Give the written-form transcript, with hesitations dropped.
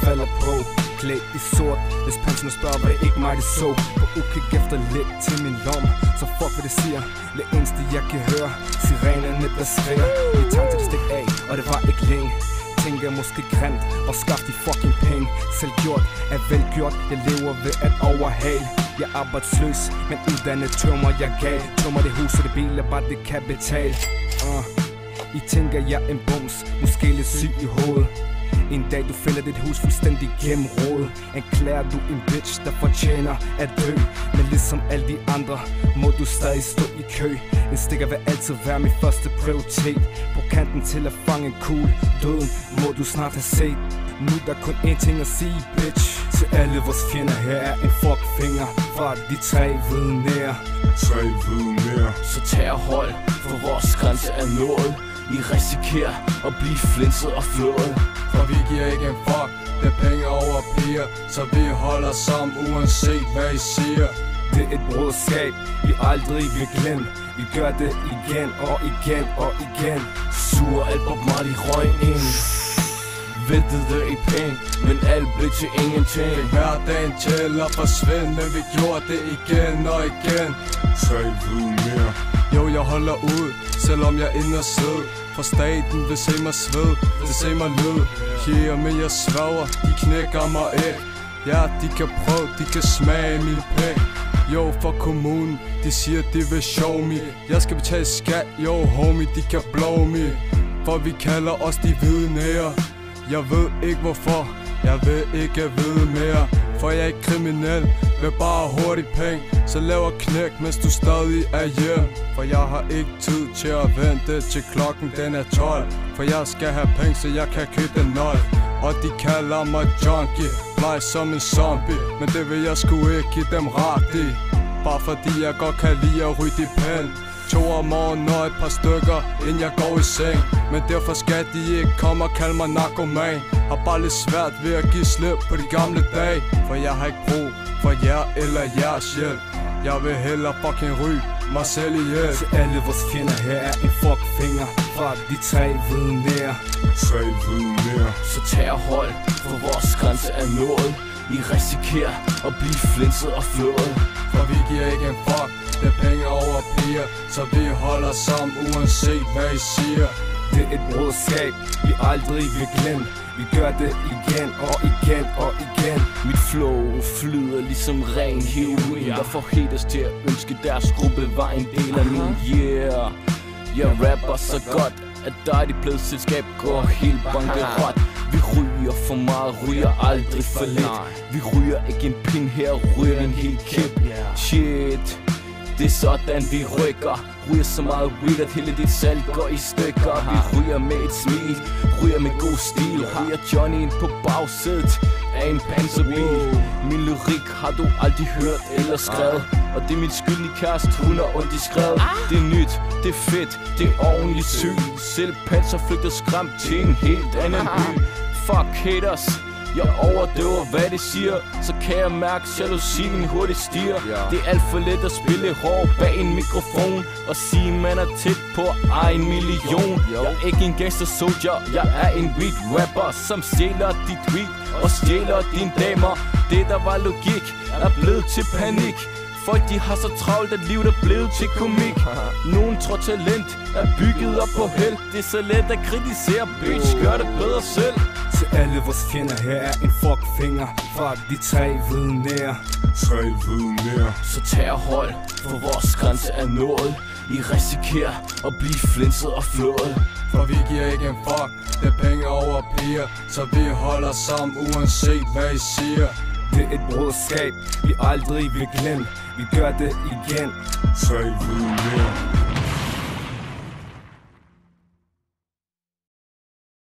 falder på. Klædt i sort, hvis panserne spørger, var det ikke mig, det så. På ukig efter lidt til min lomme, så fuck hvad det siger. Det eneste jeg kan høre, sirenerne der skriger. Vi tager til det stik af, og det var ikke længe. Tænker måske grimt og skaf de fucking penge. Selvgjort er velgjort, jeg lever ved at overhale. Jeg er arbejdsløs, men uddannet tømmer jeg gal. Tømmer det hus og det biler, bare det kan betale. I tænker jeg en bums, måske lidt syg i hovedet. En dag du finder dit hus fuldstændig gennemrodet. Erklærer du en bitch, der fortjener at dø. Men ligesom alle de andre, må du stadig stå i kø. En stikker vil altid være min første prioritet. På kanten til at fange en kugle. Døden må du snart have set. Nu der kun én ting at sige, bitch. Til alle vores fjender, her er en fuckfinger fra de 3 hvide nære. 3 hvide nære. Så tag hold, for vores grænse er nået. I risikerer at blive flinset og flået. For vi giver ikke en fuck, det er penge over piger. Så vi holder sammen uanset hvad I siger. Det er et broderskab, vi aldrig vil glemme. Vi gør det igen og igen og igen. Sur Albert Marley røg ind. Væltede i penge, men alt blev til ingenting. Hverdagen til at forsvinde, men vi gjorde det igen og igen. 3 hvide nære. Jo, jeg holder ud, selvom jeg ender sød. For staten vil se mig sved, vil se mig lød. Yeah, men jeg svæver, de knækker mig ikke. Ja, de kan prøve, de kan smage mine penge. Jo, for kommunen, de siger de vil show me. Jeg skal betale skat, jo homie, de kan blow me. For vi kalder os de hvide nære. Jeg ved ikke hvorfor, jeg vil ikke vide mere. For jeg er ikke kriminel, vil bare hurtigt penge. Så laver knæk, mens du stadig er hjem. For jeg har ikke tid til at vente til klokken den er 12. For jeg skal have penge, så jeg kan købe den nøj. Og de kalder mig junkie, bleg som en zombie. Men det vil jeg sgu ikke give dem ret i. Bare fordi jeg godt kan lide at ryge de pæn. 2 om morgenen og et par stykker, inden jeg går i seng. Men derfor skal de ikke komme og kalde mig narkoman. Har bare lidt svært ved at give slip på de gamle dage. For jeg har ikke brug for jer eller jeres hjælp. Jeg vil hellere fucking ryge mig selv ihjel. Til alle vores fjender, her er en fuckfinger fra de 3 hvide nære. 3 hvide nære. Så tag hold, for vores grænse er nået. I risikerer at blive flinset og flået. For vi giver ikke en fuck, det er penge over piger. Så vi holder sammen uanset hvad I siger. Det er et broderskab, vi aldrig vil glemme. Vi gør det igen og igen og igen. Mit flow flyder ligesom ren heroin, der får haters til at ønske deres gruppe var en del af min yeah. Jeg rapper så godt, at dejligt pladeselskab går helt bankerot. Vi ryger for meget, ryger aldrig for lidt. Vi ryger ikke en pin her, ryger en hel kip. Shit, det er sådan vi rykker. Ryger så meget weed, at hele dit salg går i stykker. Vi ryger med et smil, ryger med god stil. Ryger Johnny ind på bagsædet af en panserbil. Min lyrik har du aldrig hørt eller skrevet. Og det er min skyld, i kæreste, hun er ondt i skrevet. Det er nyt, det er fedt, det er ordentligt syg. Selv panser flygter skræmt til en helt anden by. Fuck haters, jeg overdøver hvad de siger. Så kan jeg mærke jalousien hurtigt stiger. Det er alt for let at spille hård bag en mikrofon og sige man er tæt på egen million. Jeg er ikke en gangster soldier, jeg er en weed rapper, som stjæler dit weed og stjæler dine damer. Det der var logik er blevet til panik. Folk de har så travlt, at livet er blevet til komik. Nogen tror talent er bygget op på held. Det er så let at kritisere, bitch, gør det bedre selv. Til alle vores fjender, her er en fuckfinger fra de 3 hvide nære. 3 hvide nære. Så tag hold, for vores grænse er nået. I risikerer at blive flinset og flået. For vi giver ikke en fuck, det er penge over piger. Så vi holder sammen uanset hvad I siger. Det er et broderskab, vi aldrig vil glemme. Vi gør det igen. 3 hvide nære.